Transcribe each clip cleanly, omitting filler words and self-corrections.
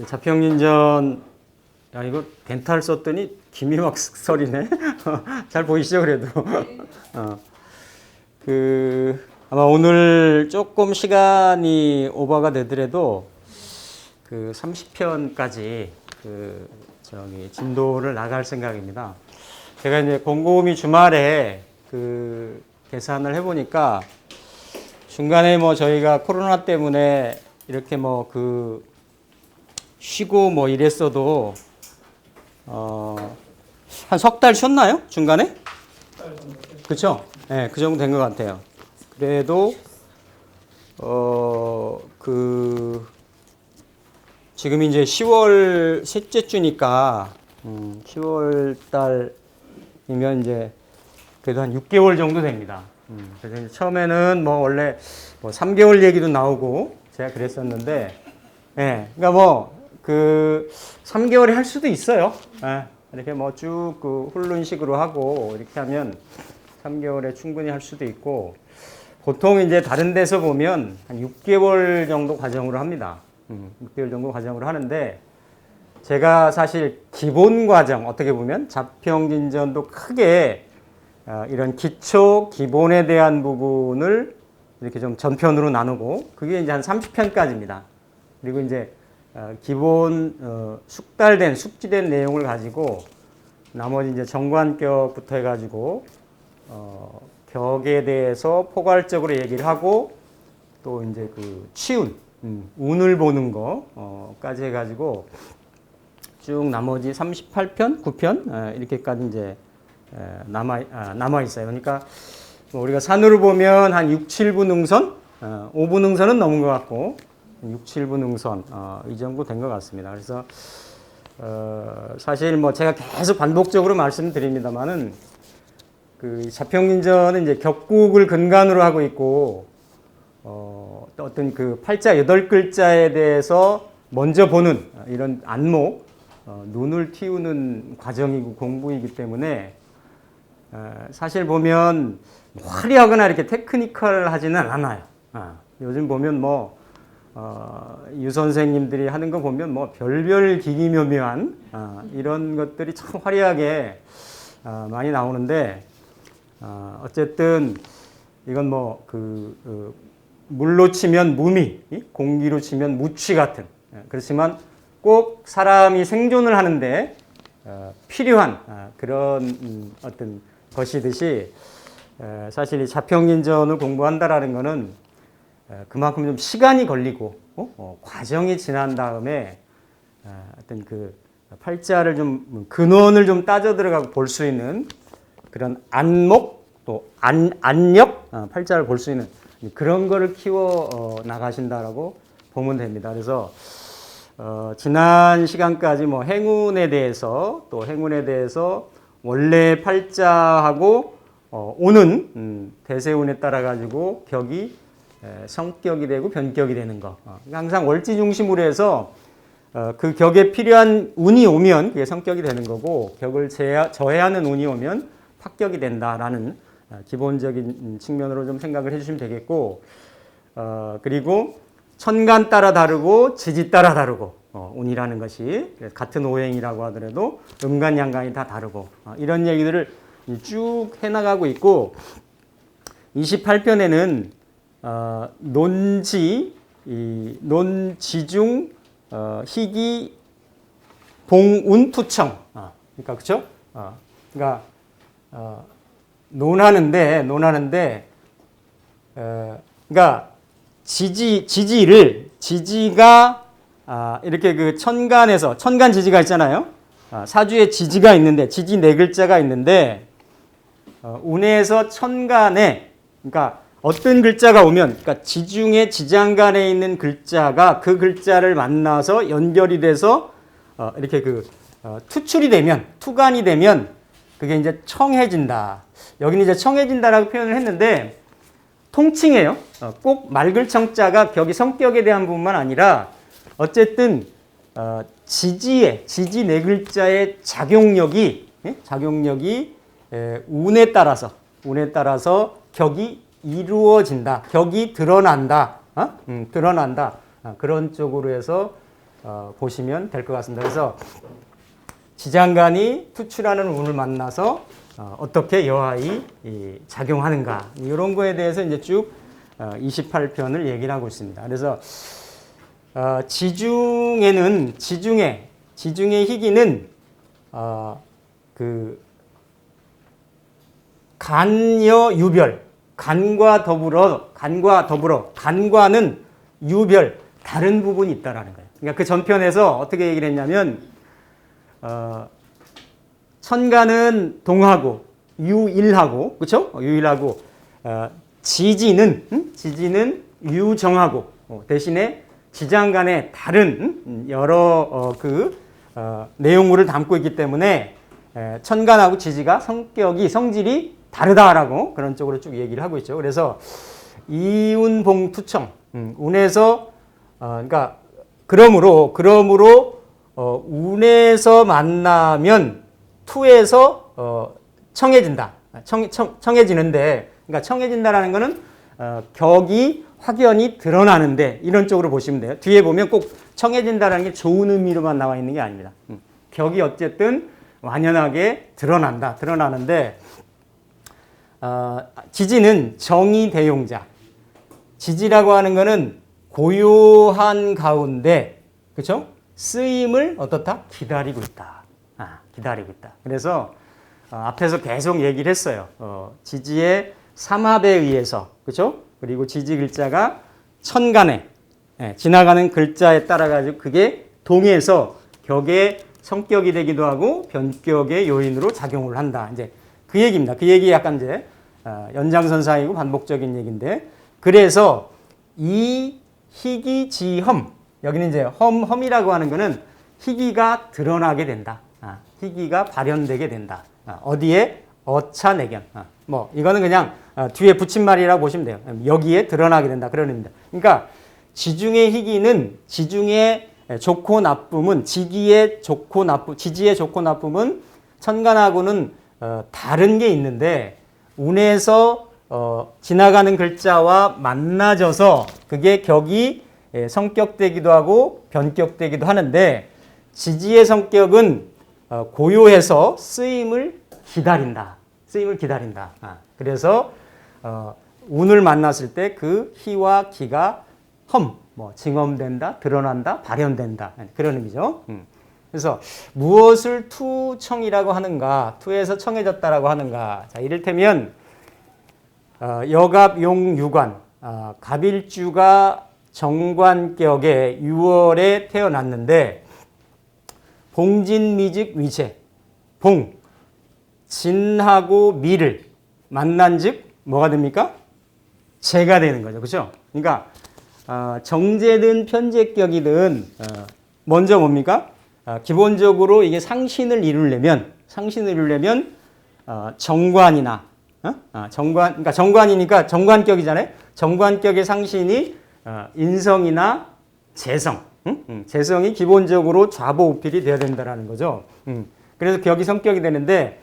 자평인전, 야, 이거 덴탈 썼더니 김희막설이네. 잘 보이시죠, 그래도. 아마 오늘 조금 시간이 오버가 되더라도 30편까지 진도를 나갈 생각입니다. 제가 이제 곰곰이 주말에 계산을 해보니까 중간에 저희가 코로나 때문에 이렇게 쉬고 이랬어도 한 석 달 쉬었나요? 중간에? 그쵸? 네, 그 정도 된 것 같아요. 그래도 지금 이제 10월 셋째 주니까 10월 달이면 이제 그래도 한 6개월 정도 됩니다. 그래서 이제 처음에는 원래 3개월 얘기도 나오고 제가 그랬었는데, 예, 그러니까 3개월에 할 수도 있어요. 예, 이렇게 쭉 훈련식으로 하고 이렇게 하면 3개월에 충분히 할 수도 있고, 보통 이제 다른 데서 보면 한 6개월 정도 과정으로 합니다. 6개월 정도 과정으로 하는데, 제가 사실 기본 과정, 어떻게 보면 자평진전도 크게 이런 기초, 기본에 대한 부분을 이렇게 좀 전편으로 나누고, 그게 이제 한 30편까지입니다. 그리고 이제 기본 숙지된 내용을 가지고 나머지 이제 정관격부터 해가지고 격에 대해서 포괄적으로 얘기를 하고, 또 이제 치운 운을 보는 거까지 해가지고 쭉 나머지 38편, 9편 이렇게까지 이제 남아 있어요. 그러니까 우리가 산으로 보면 한 6, 7부 능선, 5부 능선은 넘은 것 같고 6, 7부 능선 이 정도 된 것 같습니다. 그래서 사실 제가 계속 반복적으로 말씀드립니다만은 자평진전은 이제 격국을 근간으로 하고 있고, 어떤 팔자 8글자에 대해서 먼저 보는 이런 안목, 눈을 틔우는 과정이고 공부이기 때문에 사실 보면 화려하거나 이렇게 테크니컬하지는 않아요. 요즘 보면 유 선생님들이 하는 거 보면 별별 기기묘묘한 이런 것들이 참 화려하게 많이 나오는데, 어쨌든 이건 물로 치면 무미, 공기로 치면 무취 같은, 그렇지만 꼭 사람이 생존을 하는데 필요한 그런 어떤 것이듯이, 사실 이 자평진전을 공부한다라는 것은 그만큼 좀 시간이 걸리고 과정이 지난 다음에 어떤 팔자를 좀 근원을 좀 따져 들어가고 볼 수 있는 그런 안목, 또 안력, 팔자를 볼 수 있는 그런 거를 키워 나가신다라고 보면 됩니다. 그래서 지난 시간까지 행운에 대해서, 또 행운에 대해서 원래 팔자하고 오는 대세운에 따라 가지고 격이 성격이 되고 변격이 되는 거. 항상 월지 중심으로 해서 그 격에 필요한 운이 오면 그게 성격이 되는 거고, 격을 저해하는 운이 오면 합격이 된다라는 기본적인 측면으로 좀 생각을 해주시면 되겠고, 그리고 천간 따라 다르고 지지 따라 다르고, 운이라는 것이 같은 오행이라고 하더라도 음간 양간이 다 다르고, 이런 얘기들을 쭉 해나가고 있고, 28편에는 논지중 희기 봉운투청, 그러니까 그렇죠? 그러니까 논하는데 그러니까 지지가 이렇게 천간에서, 천간 지지가 있잖아요. 사주에 지지가 있는데, 지지 4글자가 있는데, 운에서 천간에, 그러니까 어떤 글자가 오면, 그러니까 지중해 지장간에 있는 글자가 그 글자를 만나서 연결이 돼서 이렇게 투출이 되면, 투간이 되면 그게 이제 청해진다. 여기는 이제 청해진다라고 표현을 했는데, 통칭해요. 꼭 말글청자가 격이 성격에 대한 부분만 아니라 어쨌든 지지 4글자의 작용력이 작용력이 운에 따라서 격이 이루어진다. 격이 드러난다. 드러난다. 그런 쪽으로 해서 보시면 될 것 같습니다. 그래서 지장간이 투출하는 운을 만나서 어떻게 여하이 작용하는가 이런 거에 대해서 이제 쭉 28편을 얘기를 하고 있습니다. 그래서 지중의 희기는 그 간여 유별, 간과 더불어 간과는 유별 다른 부분이 있다라는 거예요. 그러니까 그 전편에서 어떻게 얘기를 했냐면 천간은 동하고 유일하고 그렇죠? 유일하고 지지는 유정하고 대신에 지장간에 다른 여러 내용물을 담고 있기 때문에 천간하고 지지가 성질이 다르다라고 그런 쪽으로 쭉 얘기를 하고 있죠. 그래서 이운봉투청 운에서 그러니까 그러므로 운에서 만나면 투에서 청해진다. 청해지는데 그러니까 청해진다라는 거는 격이 확연히 드러나는데 이런 쪽으로 보시면 돼요. 뒤에 보면 꼭 청해진다라는 게 좋은 의미로만 나와 있는 게 아닙니다. 격이 어쨌든 완연하게 드러나는데 지지는 정의대용자. 지지라고 하는 거는 고요한 가운데 그렇죠? 쓰임을 어떻다? 기다리고 있다. 그래서 앞에서 계속 얘기를 했어요. 지지의 삼합에 의해서 그렇죠? 그리고 지지 글자가 천간에 지나가는 글자에 따라 가지고 그게 동해서 격의 성격이 되기도 하고 변격의 요인으로 작용을 한다. 이제 그 얘기입니다. 그 얘기 약간 이제 연장선상이고 반복적인 얘기인데 그래서 이 희기지험 여기는 이제 험이라고 하는 거는 희기가 드러나게 된다. 희기가 발현되게 된다. 어디에? 어차내견. 뭐 이거는 그냥 뒤에 붙임말이라고 보시면 돼요. 여기에 드러나게 된다. 그런 의미입니다. 그러니까 지중의 희기는 지중의 좋고 나쁨은 지지의 좋고 나쁨은 천간하고는 다른 게 있는데 운에서 지나가는 글자와 만나져서 그게 격이 성격되기도 하고 변격되기도 하는데 지지의 성격은 고요해서 쓰임을 기다린다. 그래서 운을 만났을 때 그 희와 기가 징험된다, 드러난다, 발현된다. 그런 의미죠. 그래서 무엇을 투청이라고 하는가, 투에서 청해졌다라고 하는가. 자, 이를테면 여갑용유관, 갑일주가 정관격에 6월에 태어났는데 봉진미직 위재, 진하고 미를 만난즉 뭐가 됩니까? 재가 되는 거죠. 그렇죠? 그러니까 정제든 편제격이든 먼저 뭡니까? 기본적으로 이게 상신을 이루려면 정관이나 그러니까 정관이니까 정관격이잖아요. 정관격의 상신이 인성이나 재성, 재성이 기본적으로 좌보우필이 되어야 된다라는 거죠. 그래서 격이 성격이 되는데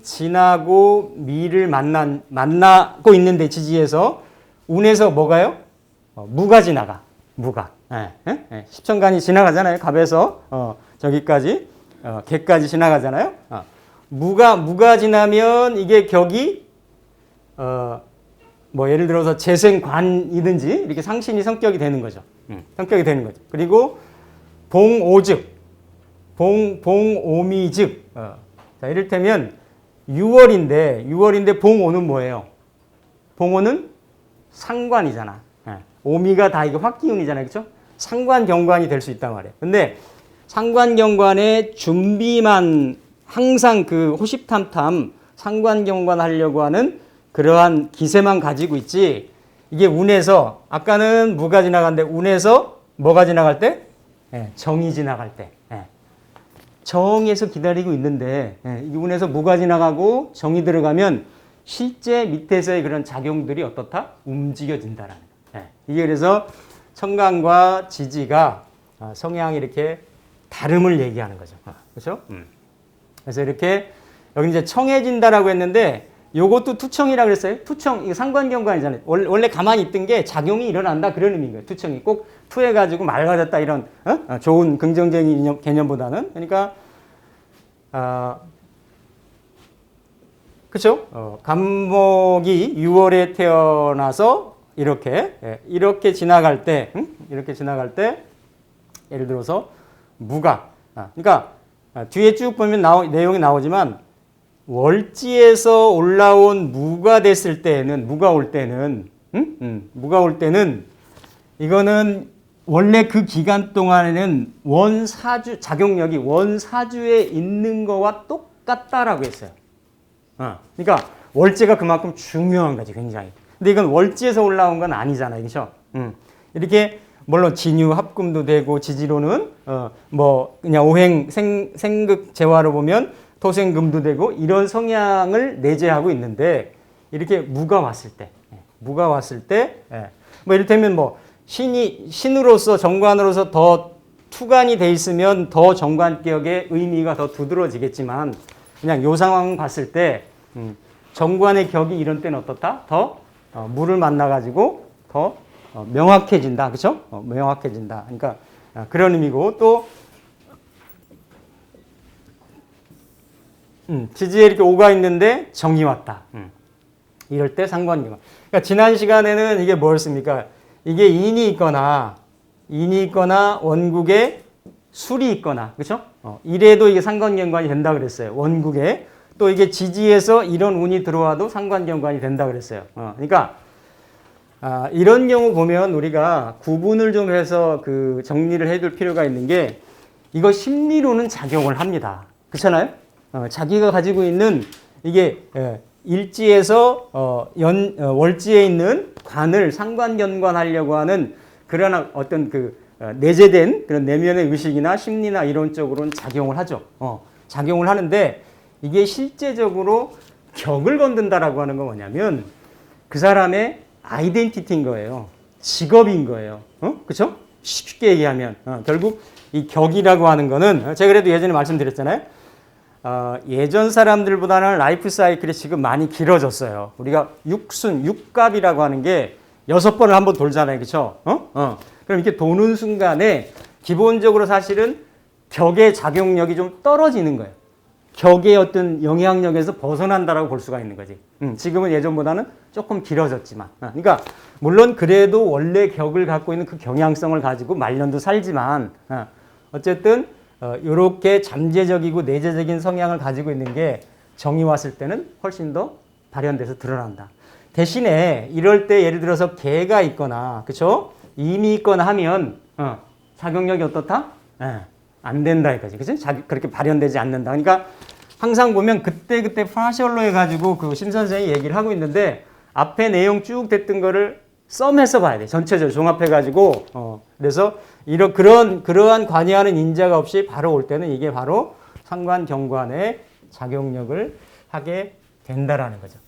진하고 미를 만나고 있는데 지지에서 운에서 뭐가요? 무가 지나가. 무가. 십천간이 지나가잖아요. 갑에서 저기까지 개까지 지나가잖아요. 무가 지나면 이게 격이 예를 들어서 재생관이든지 이렇게 상신이 성격이 되는 거죠. 그리고 봉오즉, 봉오미즉. 자, 이를테면 6월인데 봉오는 뭐예요? 봉오는 상관이잖아. 오미가 다 이게 화기운이잖아요. 그렇죠? 상관경관이 될 수 있단 말이에요. 근데 상관경관의 준비만 항상 그 호십탐탐 상관경관 하려고 하는 그러한 기세만 가지고 있지 이게 운에서 아까는 무가 지나갔는데 운에서 뭐가 지나갈 때? 정이 지나갈 때. 정에서 기다리고 있는데 이 운에서 무가 지나가고 정이 들어가면 실제 밑에서의 그런 작용들이 어떻다? 움직여진다라는 거예요. 이게 그래서 천간과 지지가 성향이 이렇게 다름을 얘기하는 거죠. 그렇죠? 그래서 이렇게 여기 이제 청해진다라고 했는데 요것도 투청이라고 그랬어요. 투청, 이거 상관경관이잖아요. 원래 가만히 있던 게 작용이 일어난다 그런 의미인 거예요. 투청이 꼭 투해가지고 맑아졌다 이런 좋은 긍정적인 개념보다는. 그러니까 그렇죠? 간목이 6월에 태어나서 이렇게 지나갈 때, 이렇게 지나갈 때 예를 들어서 무가, 그러니까 뒤에 쭉 보면 내용이 나오지만 월지에서 올라온 무가 됐을 때는 무가 올 때는 이거는 원래 그 기간 동안에는 원사주 작용력이 원사주에 있는 거와 똑같다라고 했어요. 그러니까 월지가 그만큼 중요한 거지 굉장히. 근데 이건 월지에서 올라온 건 아니잖아요, 그렇죠? 이렇게 물론 진유 합금도 되고 지지로는 뭐 그냥 오행 생극 재화로 보면 토생금도 되고 이런 성향을 내재하고 있는데 이렇게 무가 왔을 때 뭐 이를테면 뭐 신으로서 정관으로서 더 투관이 돼 있으면 더 정관격의 의미가 더 두드러지겠지만 그냥 요 상황 봤을 때 정관의 격이 이런 때는 어떻다? 더 무를 만나가지고 더 명확해진다, 그렇죠? 명확해진다. 그러니까 그런 의미고 또 지지에 이렇게 오가 있는데 정이 왔다. 이럴 때 상관경관. 그러니까 지난 시간에는 이게 뭐였습니까? 이게 인이 있거나 원국에 술이 있거나, 그렇죠? 이래도 이게 상관경관이 된다 그랬어요. 원국에. 또 이게 지지에서 이런 운이 들어와도 상관경관이 된다 그랬어요. 그러니까 이런 경우 보면 우리가 구분을 좀 해서 그 정리를 해둘 필요가 있는 게 이거 심리로는 작용을 합니다. 그렇잖아요? 자기가 가지고 있는 이게 일지에서 월지에 있는 관을 상관견관하려고 하는 그런 어떤 그 내재된 그런 내면의 의식이나 심리나 이런 쪽으로는 작용을 하죠. 작용을 하는데 이게 실제적으로 격을 건든다라고 하는 건 뭐냐면 그 사람의 아이덴티티인 거예요. 직업인 거예요. 그렇죠? 쉽게 얘기하면 결국 이 격이라고 하는 거는 제가 그래도 예전에 말씀드렸잖아요. 예전 사람들보다는 라이프 사이클이 지금 많이 길어졌어요. 우리가 육갑이라고 하는 게 6번을 한번 돌잖아요. 그렇죠? 그럼 이렇게 도는 순간에 기본적으로 사실은 격의 작용력이 좀 떨어지는 거예요. 격의 어떤 영향력에서 벗어난다라고 볼 수가 있는 거지. 지금은 예전보다는 조금 길어졌지만. 그러니까 물론 그래도 원래 격을 갖고 있는 그 경향성을 가지고 말년도 살지만 어쨌든 이렇게 잠재적이고 내재적인 성향을 가지고 있는 게 정이 왔을 때는 훨씬 더 발현돼서 드러난다. 대신에 이럴 때 예를 들어서 개가 있거나 그렇죠? 임이 있거나 하면 작용력이 어떻다? 안 된다 이거지. 그치? 그렇게 발현되지 않는다. 그러니까 항상 보면 그때 파셜로 해가지고 그 심 선생이 얘기를 하고 있는데 앞에 내용 쭉 됐던 거를 썸해서 봐야 돼. 전체적으로 종합해가지고 그래서 그러한 관여하는 인자가 없이 바로 올 때는 이게 바로 상관경관의 작용력을 하게 된다라는 거죠.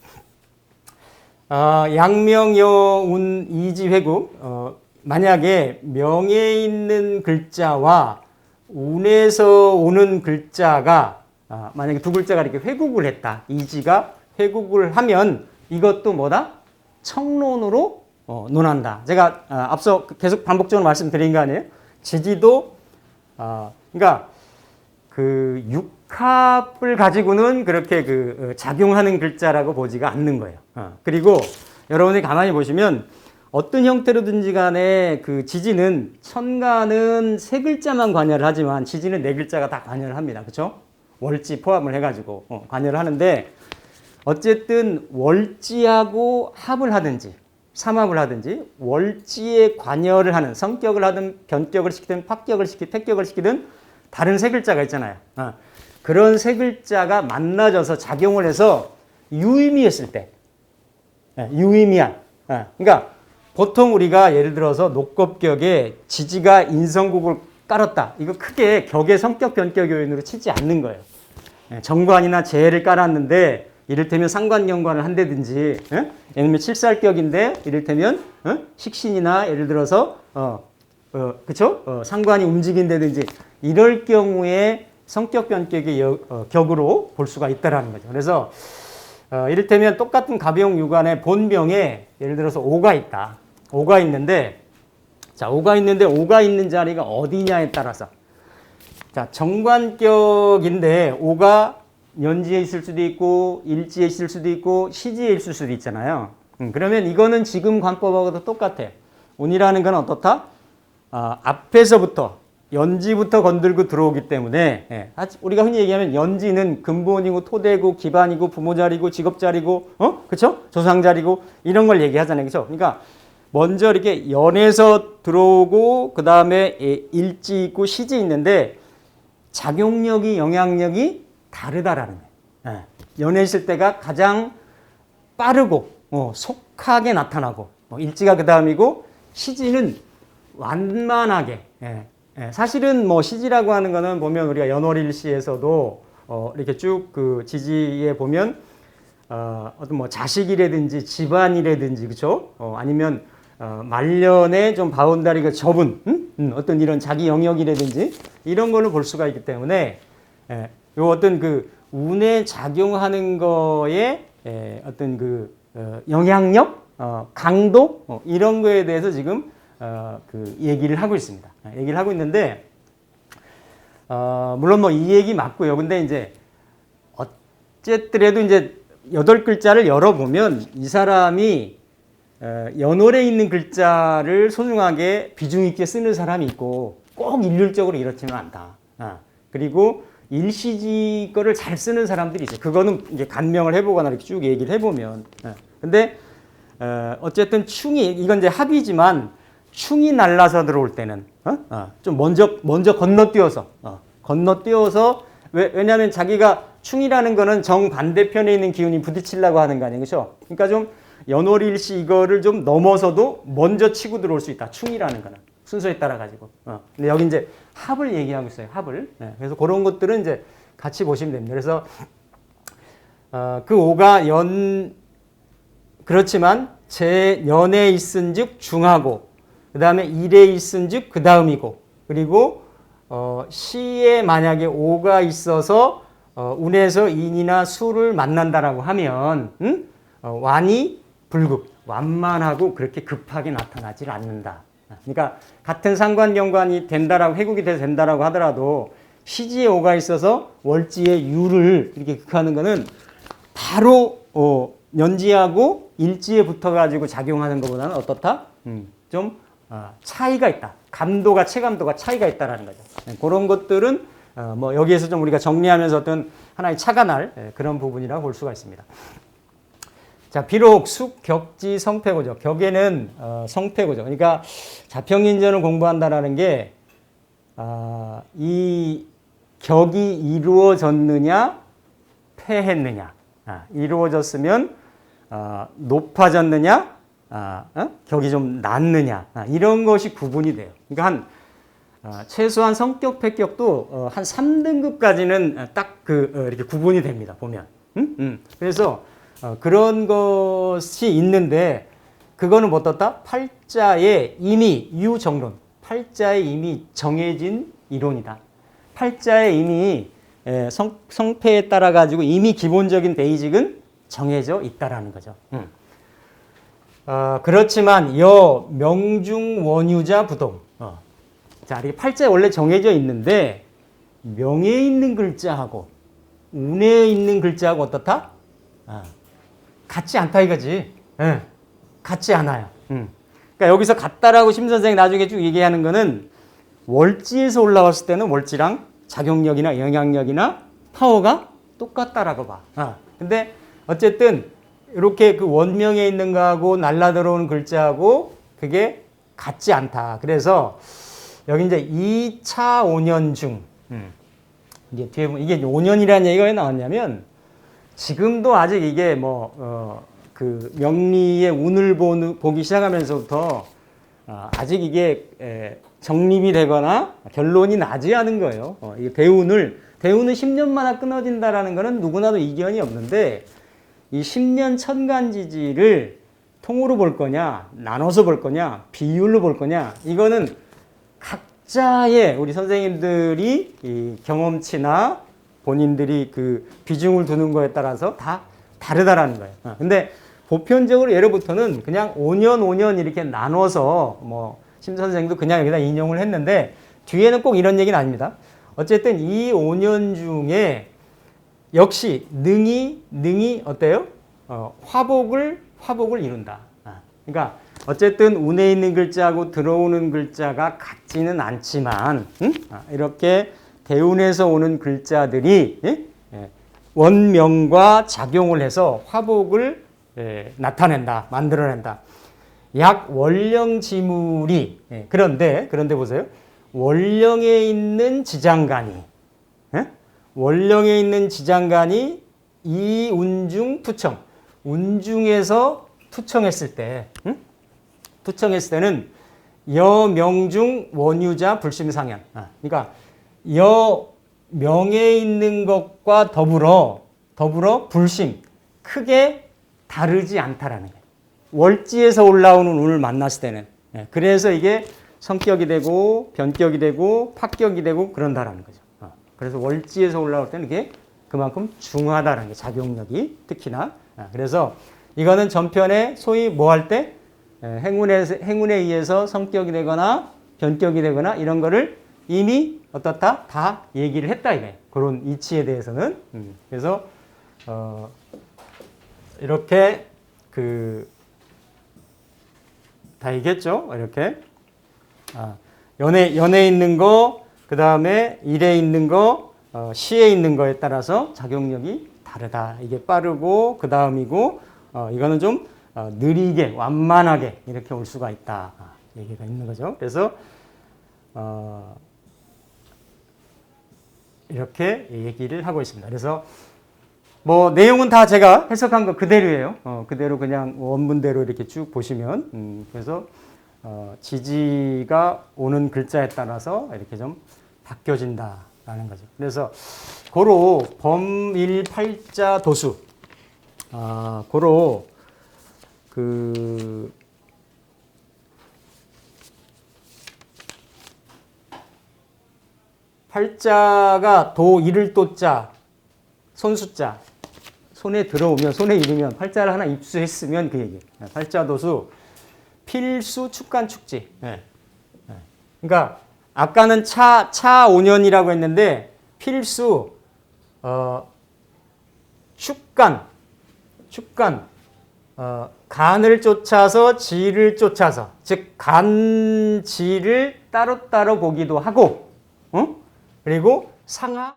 양명여운 이지회국 만약에 명에 있는 글자와 운에서 오는 글자가 만약에 두 글자가 이렇게 회국을 했다. 이지가 회국을 하면 이것도 뭐다? 청론으로 논한다. 제가 앞서 계속 반복적으로 말씀드린 거 아니에요? 지지도 그러니까 그 육합을 가지고는 그렇게 그 작용하는 글자라고 보지가 않는 거예요. 그리고 여러분이 가만히 보시면 어떤 형태로든지 간에 그 지지는 천간은 세 글자만 관여를 하지만 지지는 네 글자가 다 관여를 합니다. 그렇죠? 월지 포함을 해가지고 관여를 하는데 어쨌든 월지하고 합을 하든지 삼합을 하든지 월지에 관여를 하는 성격을 하든 변격을 시키든 파격을 시키든 택격을 시키든 다른 세 글자가 있잖아요. 그런 세 글자가 만나져서 작용을 해서 유의미했을 때 유의미한 그러니까 보통 우리가 예를 들어서 녹겁격에 지지가 인성국을 깔았다. 이거 크게 격의 성격 변격 요인으로 치지 않는 거예요. 정관이나 재해를 깔았는데 이를테면 상관경관을 한다든지 예를 칠살격인데 이를테면 식신이나 예를 들어서 그쵸? 상관이 움직인다든지 이럴 경우에 성격 변격의 격으로 볼 수가 있다라는 거죠. 그래서 이를테면 똑같은 가벼운 유관의 본명에 예를 들어서 오가 있다. 오가 있는데 자, 오가 있는 자리가 어디냐에 따라서 자, 정관격인데 오가 연지에 있을 수도 있고 일지에 있을 수도 있고 시지에 있을 수도 있잖아요. 그러면 이거는 지금 관법하고도 똑같아. 운이라는 건 어떻다? 앞에서부터 연지부터 건들고 들어오기 때문에 우리가 흔히 얘기하면 연지는 근본이고 토대고 기반이고 부모 자리고 직업 자리고 그렇죠? 조상 자리고 이런 걸 얘기하잖아요. 그렇죠? 그러니까 먼저 이렇게 연에서 들어오고 그 다음에 일지 있고 시지 있는데 작용력이 영향력이 다르다라는 거예요. 연에 있을 때가 가장 빠르고 속하게 나타나고 일지가 그 다음이고 시지는 완만하게 사실은 뭐 시지라고 하는 거는 보면 우리가 연월일시에서도 이렇게 쭉 그 지지에 보면 어떤 뭐 자식이라든지 집안이라든지 그렇죠? 아니면 말년에 좀 바운다리가 좁은 어떤 이런 자기 영역이라든지 이런 걸로 볼 수가 있기 때문에 요 어떤 그 운에 작용하는 거에 어떤 그 영향력, 강도 이런 거에 대해서 지금 그 얘기를 하고 있습니다. 얘기를 하고 있는데 물론 뭐 이 얘기 맞고요. 근데 이제 어쨌더라도 이제 8글자를 열어보면 이 사람이 연월에 있는 글자를 소중하게 비중 있게 쓰는 사람이 있고 꼭 일률적으로 이렇지는 않다. 그리고 일시지 거를 잘 쓰는 사람들이 있어요. 그거는 이제 간명을 해보거나 이렇게 쭉 얘기를 해보면. 근데 어쨌든 충이 이건 이제 합이지만 충이 날라서 들어올 때는 좀 먼저 건너뛰어서 왜냐하면 자기가 충이라는 거는 정반대편에 있는 기운이 부딪히려고 하는 거 아니에요. 그렇죠? 그러니까 좀 연월일시 이거를 좀 넘어서도 먼저 치고 들어올 수 있다. 충이라는 거는 순서에 따라 가지고. 근데 여기 이제 합을 얘기하고 있어요. 합을. 그래서 그런 것들은 이제 같이 보시면 됩니다. 그래서 그 오가 그렇지만 제 연에 있은즉 중하고 그 다음에 일에 있은즉 그 다음이고 그리고 시에 만약에 오가 있어서 운에서 인이나 수를 만난다라고 하면 완이 불급, 완만하고 그렇게 급하게 나타나질 않는다. 그러니까 같은 상관경관이 된다라고 회국이 돼서 된다라고 하더라도 시지에 오가 있어서 월지에 유를 이렇게 극하는 거는 바로 연지하고 일지에 붙어가지고 작용하는 것보다는 어떻다? 좀 차이가 있다. 체감도가 차이가 있다라는 거죠. 그런 것들은 뭐 여기에서 좀 우리가 정리하면서 어떤 하나의 차가 날 그런 부분이라고 볼 수가 있습니다. 자, 비록 숙, 격지, 성패고죠. 격에는 성패고죠. 그러니까 자평인전을 공부한다라는 게 이 격이 이루어졌느냐, 패했느냐. 이루어졌으면 높아졌느냐, 격이 좀 낮느냐. 이런 것이 구분이 돼요. 그러니까 최소한 성격, 패격도 한 3등급까지는 딱 이렇게 구분이 됩니다. 보면. 그래서 그런 것이 있는데 그거는 뭐 떴다? 팔자에 이미 유정론, 팔자에 이미 정해진 이론이다. 팔자에 이미 성패에 따라 가지고 이미 기본적인 베이직은 정해져 있다라는 거죠. 그렇지만 명중 원유자 부동. 자, 이게 팔자에 원래 정해져 있는데 명에 있는 글자하고 운에 있는 글자하고 어떻다? 같지 않다 이거지. 같지 않아요. 그러니까 여기서 같다라고 심 선생이 나중에 쭉 얘기하는 거는 월지에서 올라왔을 때는 월지랑 작용력이나 영향력이나 파워가 똑같다라고 봐. 근데 어쨌든 이렇게 그 원명에 있는 거하고 날라 들어오는 글자하고 그게 같지 않다. 그래서 여기 이제 2차 5년 중 이제 뒤에 보면 이게 5년이라는 얘기가 왜 나왔냐면 지금도 아직 이게 그 명리의 운을 보기 시작하면서부터 아직 이게 정립이 되거나 결론이 나지 않은 거예요. 이 대운은 10년마다 끊어진다라는 거는 누구나도 이견이 없는데 이 10년 천간지지를 통으로 볼 거냐, 나눠서 볼 거냐, 비율로 볼 거냐, 이거는 각자의 우리 선생님들이 이 경험치나 본인들이 그 비중을 두는 거에 따라서 다 다르다라는 거예요. 근데 보편적으로 예로부터는 그냥 5년, 5년 이렇게 나눠서 뭐 심 선생도 그냥 여기다 인용을 했는데 뒤에는 꼭 이런 얘기는 아닙니다. 어쨌든 이 5년 중에 역시 능이 어때요? 화복을 이룬다. 그러니까 어쨌든 운에 있는 글자하고 들어오는 글자가 같지는 않지만 이렇게 대운에서 오는 글자들이 원명과 작용을 해서 화복을 나타낸다, 만들어낸다. 약 월령지물이 그런데 보세요. 월령에 있는 지장간이 이 운중 투청, 운중에서 투청했을 때는 여명중 원유자 불심상현. 그러니까 여명에 있는 것과 더불어 불심 크게 다르지 않다라는 거예요. 월지에서 올라오는 운을 만났을 때는. 그래서 이게 성격이 되고 변격이 되고 파격이 되고 그런다라는 거죠. 그래서 월지에서 올라올 때는 이게 그만큼 중하다라는 게 작용력이 특히나. 그래서 이거는 전편에 소위 뭐 할 때 행운에 의해서 성격이 되거나 변격이 되거나 이런 거를 이미 어떻다 다 얘기를 했다 이거예요. 그런 이치에 대해서는. 그래서 이렇게 다 얘기했죠. 이렇게 연에 있는 거, 그 다음에 일에 있는 거, 시에 있는 거에 따라서 작용력이 다르다. 이게 빠르고 그 다음이고 이거는 좀 느리게 완만하게 이렇게 올 수가 있다. 얘기가 있는 거죠. 그래서 이렇게 얘기를 하고 있습니다. 그래서 뭐 내용은 다 제가 해석한 거 그대로예요. 그대로 그냥 원문대로 이렇게 쭉 보시면 그래서 지지가 오는 글자에 따라서 이렇게 좀 바뀌어진다라는 거죠. 그래서 고로 범일팔자 도수 고로 팔자가 이를 또자 손수자 손에 들어오면 손에 이르면 팔자를 하나 입수했으면 그 얘기예요. 팔자 도수 필수 축간 축지. 그러니까 아까는 차 5년이라고 했는데 필수 축간 간을 쫓아서 지를 쫓아서 즉 간지를 따로따로 보기도 하고 그리고 상하